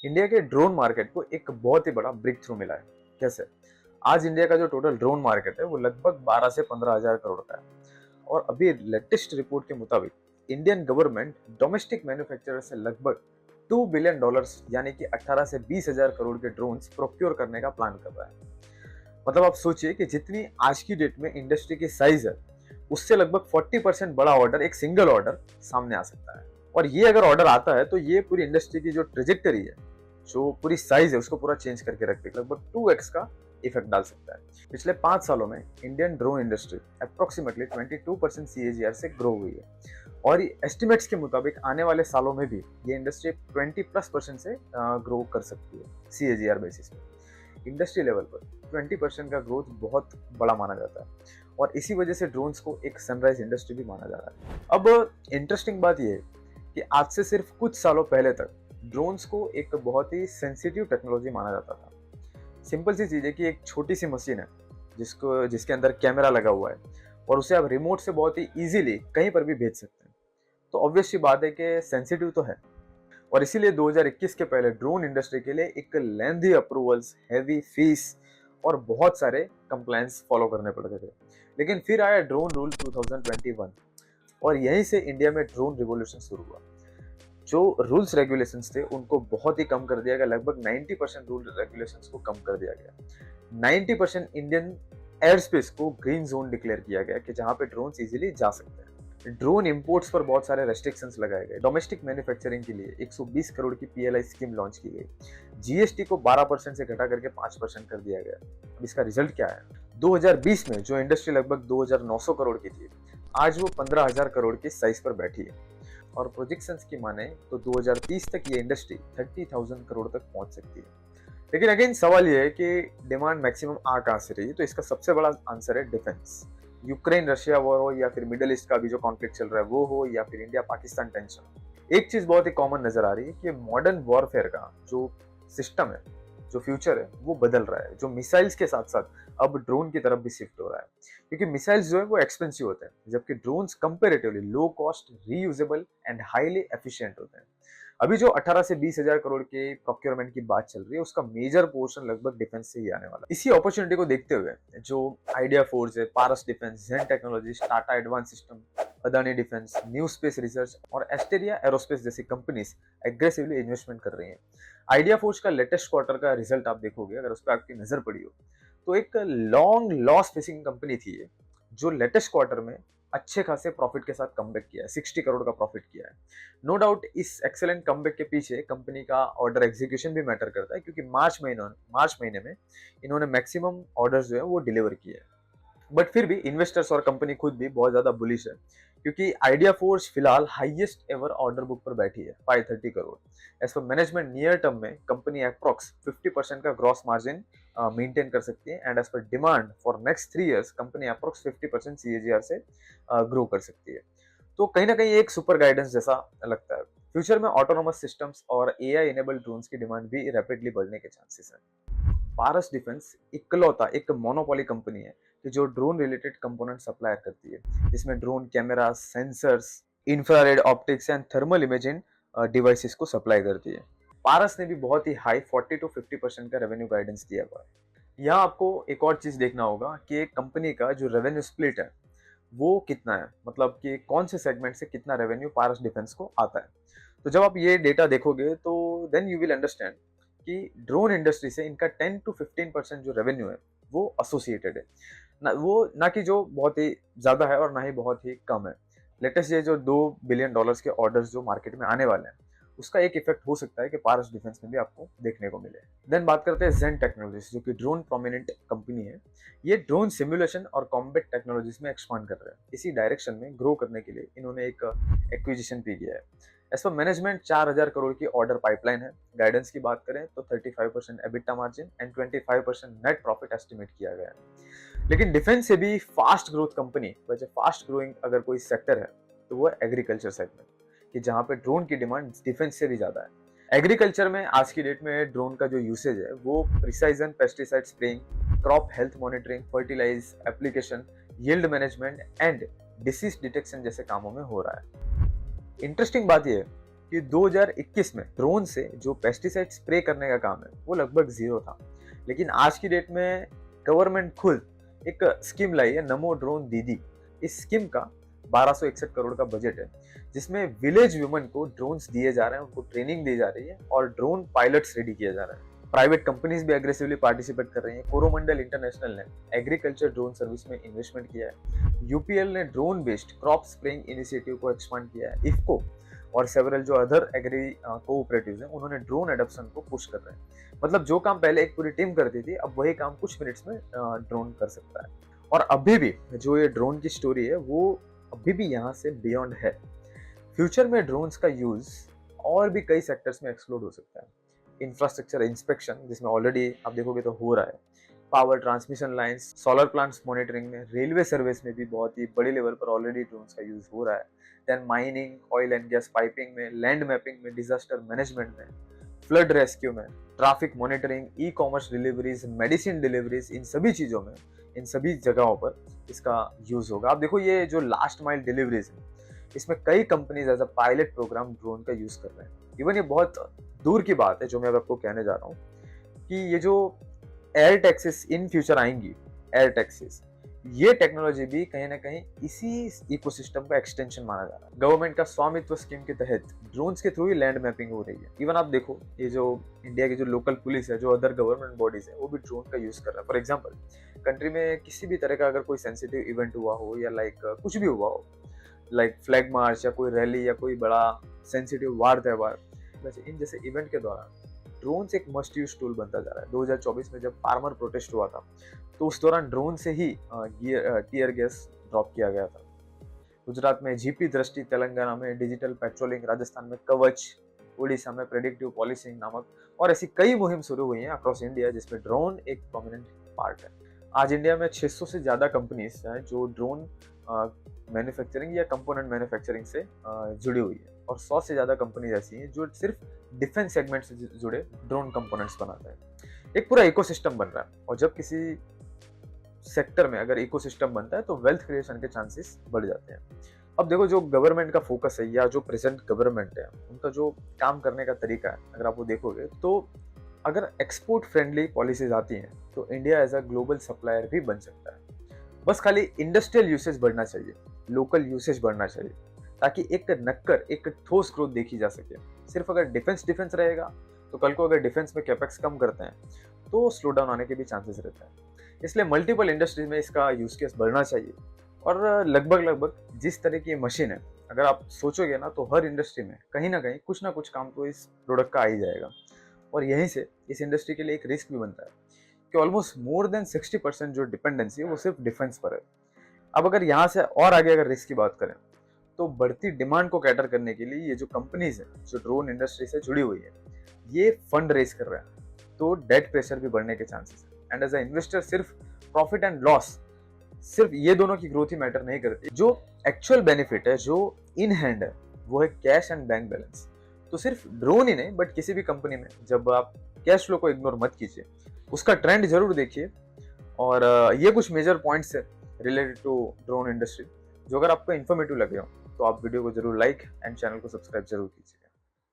India के drone market को एक बहुत ही बड़ा ब्रेक थ्रू मिला है। कैसे? आज इंडिया का जो टोटल ड्रोन मार्केट है वो लगभग 12 से 15 हजार करोड़ का है। और अभी लेटेस्ट रिपोर्ट के मुताबिक इंडियन गवर्नमेंट डोमेस्टिक मैन्युफैक्चरर से लगभग $2 बिलियन यानी कि 18 से 20 हजार करोड़ के ड्रोन्स प्रोक्योर करने का प्लान कर रहा है। मतलब आप सोचिए कि जितनी आज की डेट में इंडस्ट्री की साइज है उससे लगभग 40% बड़ा ऑर्डर, एक सिंगल ऑर्डर सामने आ सकता है। और ये अगर ऑर्डर आता है तो ये पूरी इंडस्ट्री की जो ट्रेजेक्टरी है, जो पूरी साइज है, उसको पूरा चेंज करके रख देगा, लगभग 2x का इफेक्ट डाल सकता है। पिछले 5 सालों में Indian drone industry approximately 22% CAGR से ग्रो हुई है। और एस्टिमेट्स के मुताबिक आने वाले सालों में भी ये इंडस्ट्री 20+% से ग्रो कर सकती है CAGR बेसिस पे। इंडस्ट्री लेवल पर 20% का ग्रोथ बहुत बड़ा माना जाता है और इसी वजह से ड्रोन्स को एक सनराइज इंडस्ट्री भी माना जा रहा है। अब इंटरेस्टिंग बात यह है कि आज से सिर्फ कुछ सालों पहले तक ड्रोन्स को एक बहुत ही सेंसिटिव टेक्नोलॉजी माना जाता था। सिंपल सी चीज है कि एक छोटी सी मशीन है जिसके अंदर कैमरा लगा हुआ है और उसे आप रिमोट से बहुत ही इजीली कहीं पर भी भेज सकते हैं। तो ऑब्वियस सी बात है कि सेंसिटिव तो है और इसीलिए 2021 के पहले ड्रोन इंडस्ट्री के लिए एक लेंथी अप्रूवल्स, हैवी फीस और बहुत सारे कंप्लायंस फॉलो करने पड़ते थे। लेकिन फिर आया ड्रोन रूल 2021 और यहीं से इंडिया में ड्रोन रिवॉल्यूशन शुरू हुआ। जो रूल्स रेगुलेशंस थे उनको बहुत ही कम कर दिया गया, लगभग 90% रूल रेगुलेशंस को कम कर दिया गया। 90% इंडियन एयर स्पेस को ग्रीन जोन डिक्लेयर किया गया कि जहां पे ड्रोन्स इजीली जा सकते हैं। ड्रोन इंपोर्ट्स पर बहुत सारे रेस्ट्रिक्शंस लगाए गए। डोमेस्टिक मैन्युफैक्चरिंग के लिए 120 करोड़ की PLI स्कीम लॉन्च की गई। GST को 12% से घटा करके 5% कर दिया गया। अब इसका रिजल्ट क्या है? 2020 में जो इंडस्ट्री लगभग 2,900 करोड़ की थी, आज वो 15,000 करोड़ की साइज पर बैठी है और प्रोजेक्शंस की माने तो 2030 तक ये इंडस्ट्री 30,000 करोड़ तक पहुंच सकती है। लेकिन अगेन सवाल ये है कि डिमांड मैक्सिमम आ कहां से रही है? तो इसका सबसे बड़ा आंसर है डिफेंस। यूक्रेन रशिया वॉर हो या फिर मिडिल ईस्ट का भी जो कॉन्फ्लिक्ट चल रहा है वो हो या फिर इंडिया पाकिस्तान टेंशन, एक चीज बहुत ही कॉमन नजर आ रही है कि मॉडर्न वॉरफेयर का जो सिस्टम है, जो फ्यूचर है, वो बदल रहा है। जो मिसाइल्स के साथ साथ अब ड्रोन की तरफ भी शिफ्ट हो रहा है, क्योंकि मिसाइल्स जो है वो एक्सपेंसिव होते हैं जबकि drones comparatively low cost, reusable and highly efficient होते हैं। अभी जो 18 से 20 हजार करोड़ के प्रोक्योरमेंट की बात चल रही है उसका मेजर पोर्शन लगभग डिफेंस से ही आने वाला है। इसी अपॉर्चुनिटी को देखते हुए जो आइडिया फोर्स है, Paras defence, Zen Technologies, Tata advance system, Adani defence, new space research और एस्टेरिया एरोस्पेस जैसी कंपनीज एग्रेसिवली इन्वेस्टमेंट कर रही हैं। आइडिया फोर्स का लेटेस्ट क्वार्टर का रिजल्ट आप देखोगे, अगर उस पर आपकी नजर पड़ी हो, तो एक लॉन्ग लॉस फेसिंग कंपनी थी ये, जो लेटेस्ट क्वार्टर में अच्छे खासे प्रॉफिट के साथ कमबैक किया है, 60 करोड़ का प्रॉफिट किया है। नो डाउट इस एक्सेलेंट कमबैक के पीछे कंपनी का ऑर्डर एग्जीक्यूशन भी मैटर करता है, क्योंकि मार्च महीने में इन्होंने मैक्सिमम ऑर्डर्स जो है वो डिलीवर किए हैं। बट फिर भी इन्वेस्टर्स और कंपनी खुद भी बहुत ज्यादा बुलिश है, क्योंकि आइडिया फोर्स फिलहाल हाईएस्ट एवर ऑर्डर बुक पर बैठी है, 530 crore. As per management near term में कंपनी अप्रॉक्स 50% का ग्रॉस मार्जिन मेंटेन कर सकती है and as per demand for next 3 years company approx 50% CAGR से ग्रो कर सकती है। तो कहीं ना कहीं एक सुपर गाइडेंस जैसा लगता है। फ्यूचर में ऑटोनोमस सिस्टम्स और AI इनेबल्ड ड्रोन्स की डिमांड भी रैपिडली बढ़ने के चांसेस है। पारस डिफेंस इकलौता एक मोनोपोली कंपनी है कि जो ड्रोन रिलेटेड कंपोनेंट सप्लाई करती है, जिसमें drone camera, sensors, infrared optics and thermal imaging devices को सप्लाई करती है। पारस ने भी बहुत ही हाई 40 to 50% का रेवेन्यू गाइडेंस दिया हुआ है। यहाँ आपको एक और चीज देखना होगा कि एक कंपनी का जो रेवेन्यू स्प्लिट है वो कितना है, मतलब कि कौन से सेगमेंट से कितना रेवेन्यू पारस डिफेंस को आता है। तो जब आप ये डेटा देखोगे तो देन यू विल अंडरस्टैंड कि ड्रोन इंडस्ट्री से इनका 10 to 15% जो रेवेन्यू है वो एसोसिएटेड है, ना कि जो बहुत ही ज्यादा है और ना ही बहुत ही कम है। लेटेस्ट ये जो $2 बिलियन के ऑर्डर्स जो मार्केट में आने वाले हैं उसका एक इफेक्ट हो सकता है कि पारस डिफेंस में भी आपको देखने को मिले। देन बात करते हैं जेन टेक्नोलॉजीज, जो कि ड्रोन प्रोमिनेंट कंपनी है। ये ड्रोन सिमुलेशन और कॉम्बैट टेक्नोलॉजीज में एक्सपांड कर रहे हैं। इसी डायरेक्शन में ग्रो करने के लिए इन्होंने एक एक्विजिशन भी किया है। एज पर मैनेजमेंट 4,000 करोड़ की ऑर्डर पाइपलाइन है। गाइडेंस की बात करें तो 35% EBITDA margin and 25% net profit estimate किया गया है। लेकिन डिफेंस से भी फास्ट ग्रोथ कंपनी, वैसे फास्ट ग्रोइंग अगर कोई सेक्टर है तो वो एग्रीकल्चर सेगमेंट, कि जहां पे ड्रोन की डिमांड डिफेंस से भी ज्यादा है। एग्रीकल्चर में आज की डेट में ड्रोन का जो यूसेज है वो precision pesticide spraying, crop health monitoring, fertilize application, yield management and disease detection जैसे कामों में हो रहा है। इंटरेस्टिंग बात यह है कि 2021 में ड्रोन से जो पेस्टिसाइड स्प्रे करने का काम है वो लगभग जीरो था, लेकिन आज की डेट में गवर्नमेंट खुद एक स्कीम लाई है, नमो ड्रोन दीदी। इस स्कीम का 1261 करोड़ का बजट है, जिसमें विलेज वुमेन को ड्रोन्स दिए जा रहे हैं, उनको ट्रेनिंग दी जा रही है और ड्रोन पायलट्स रेडी किया जा रहा है। प्राइवेट कंपनीज भी एग्रेसिवली पार्टिसिपेट कर रही हैं। कोरोमंडल इंटरनेशनल ने एग्रीकल्चर ड्रोन सर्विस में इन्वेस्टमेंट किया है। यूपीएल ने drone based crop spraying initiative को एक्सपांड किया है। इफ्को और सेवरल जो अदर एग्री कोऑपरेटिव्स हैं, उन्होंने ड्रोन एडॉप्शन को पुश कर रहे हैं। मतलब जो काम पहले एक पूरी टीम करती थी, अब वही काम कुछ मिनट्स में ड्रोन कर सकता है। और अभी भी जो ये ड्रोन की स्टोरी है वो अभी भी यहाँ से बियॉन्ड है। फ्यूचर में ड्रोन्स का यूज और भी कई सेक्टर्स में एक्सप्लोर हो सकता है। इंफ्रास्ट्रक्चर इंस्पेक्शन, जिसमें ऑलरेडी आप देखोगे तो हो रहा है, power transmission lines, solar plants monitoring में, रेलवे सर्विस में भी बहुत ही बड़ी लेवल पर ऑलरेडी ड्रोन्स का यूज हो रहा है। Then mining, oil and gas piping में, लैंड मैपिंग में, डिजास्टर मैनेजमेंट में, फ्लड रेस्क्यू में, traffic monitoring, e commerce deliveries, medicine deliveries, इन सभी चीजों में, इन सभी जगहों पर इसका यूज होगा। आप देखो ये जो लास्ट माइल डिलीवरीज है, इसमें कई companies as a pilot program drone का यूज कर रहे हैं। इवन ये बहुत दूर की बात है जो मैं अब आपको कहने जा रहा हूँ कि ये जो एयर टैक्सेस इन फ्यूचर आएंगी, एयर टैक्सेस, ये टेक्नोलॉजी भी कहीं ना कहीं इसी इकोसिस्टम का एक्सटेंशन माना जा रहा है। गवर्नमेंट का स्वामित्व स्कीम के तहत ड्रोन्स के थ्रू ही लैंड मैपिंग हो रही है। इवन आप देखो ये जो इंडिया की जो लोकल पुलिस है, जो अदर गवर्नमेंट बॉडीज है, वो भी ड्रोन का यूज कर रहा है। फॉर एग्जाम्पल, कंट्री में किसी भी तरह का अगर कोई सेंसिटिव इवेंट हुआ हो या कुछ भी हुआ हो, लाइक फ्लैग मार्च या कोई रैली या कोई बड़ा सेंसिटिव वार त्योहार, वैसे इन जैसे इवेंट के दौरान ड्रोन्स एक मस्ट यूज टूल बनता जा रहा है। 2024 में जब फार्मर प्रोटेस्ट हुआ था, तो उस दौरान ड्रोन से ही टीयर गैस ड्रॉप किया गया था। गुजरात में जीपी दृष्टि, तेलंगाना में डिजिटल पेट्रोलिंग, राजस्थान में कवच, उड़ीसा में प्रेडिक्टिव पॉलिसिंग नामक और ऐसी कई मुहिम शुरू हुई हैं अक्रॉस इंडिया, जिसमें ड्रोन एक प्रोमिनेंट पार्ट है। आज इंडिया में 600 से ज्यादा कंपनीज हैं जो ड्रोन मैन्युफैक्चरिंग या कंपोनेंट मैन्युफैक्चरिंग से जुड़ी हुई है, और 100 से ज्यादा कंपनीज ऐसी हैं जो सिर्फ डिफेंस सेगमेंट से जुड़े ड्रोन कंपोनेंट्स बनाते हैं। एक पूरा इकोसिस्टम बन रहा है, और जब किसी सेक्टर में अगर इकोसिस्टम बनता है तो वेल्थ क्रिएशन के चांसेस बढ़ जाते हैं। अब देखो जो गवर्नमेंट का फोकस है या जो प्रेजेंट गवर्नमेंट है, उनका जो काम करने का तरीका है, अगर आप वो देखोगे तो अगर एक्सपोर्ट फ्रेंडली पॉलिसीज आती हैं तो India as a global supplier भी बन सकता है। बस खाली इंडस्ट्रियल यूसेज बढ़ना चाहिए, लोकल यूसेज बढ़ना चाहिए, ताकि एक ठोस ग्रोथ देखी जा सके। सिर्फ अगर डिफेंस रहेगा तो कल को अगर डिफेंस में कैपेक्स कम करते हैं तो स्लो डाउन आने के भी चांसेस रहते हैं। इसलिए मल्टीपल इंडस्ट्रीज में इसका यूज केस बढ़ना चाहिए। और लगभग जिस तरह की मशीन है, अगर आप सोचोगे ना, तो हर इंडस्ट्री में कहीं ना कहीं कुछ ना कुछ काम तो इस प्रोडक्ट का आ ही जाएगा। और यहीं से इस इंडस्ट्री के लिए एक रिस्क भी बनता है कि ऑलमोस्ट मोर देन 60% जो डिपेंडेंसी है वो सिर्फ डिफेंस पर है। अब अगर यहाँ से और आगे अगर रिस्क की बात करें, तो बढ़ती डिमांड को कैटर करने के लिए ये जो कंपनीज है जो ड्रोन इंडस्ट्री से जुड़ी हुई है, ये फंड रेज कर रहे हैं, तो डेट प्रेशर भी बढ़ने के चांसेस है। एंड एज अ इन्वेस्टर सिर्फ प्रॉफिट एंड लॉस, सिर्फ ये दोनों की ग्रोथ ही मैटर नहीं करती। जो एक्चुअल बेनिफिट है, जो इन हैंड है, वो है कैश एंड बैंक बैलेंस। तो सिर्फ ड्रोन ही नहीं, बट किसी भी कंपनी में जब आप कैश फ्लो को इग्नोर मत कीजिए, उसका ट्रेंड जरूर देखिए। और ये कुछ मेजर पॉइंट्स है रिलेटेड टू ड्रोन इंडस्ट्री, जो अगर आपको इन्फॉर्मेटिव लगे हो तो आप वीडियो को जरूर लाइक एंड चैनल को सब्सक्राइब जरूर कीजिए।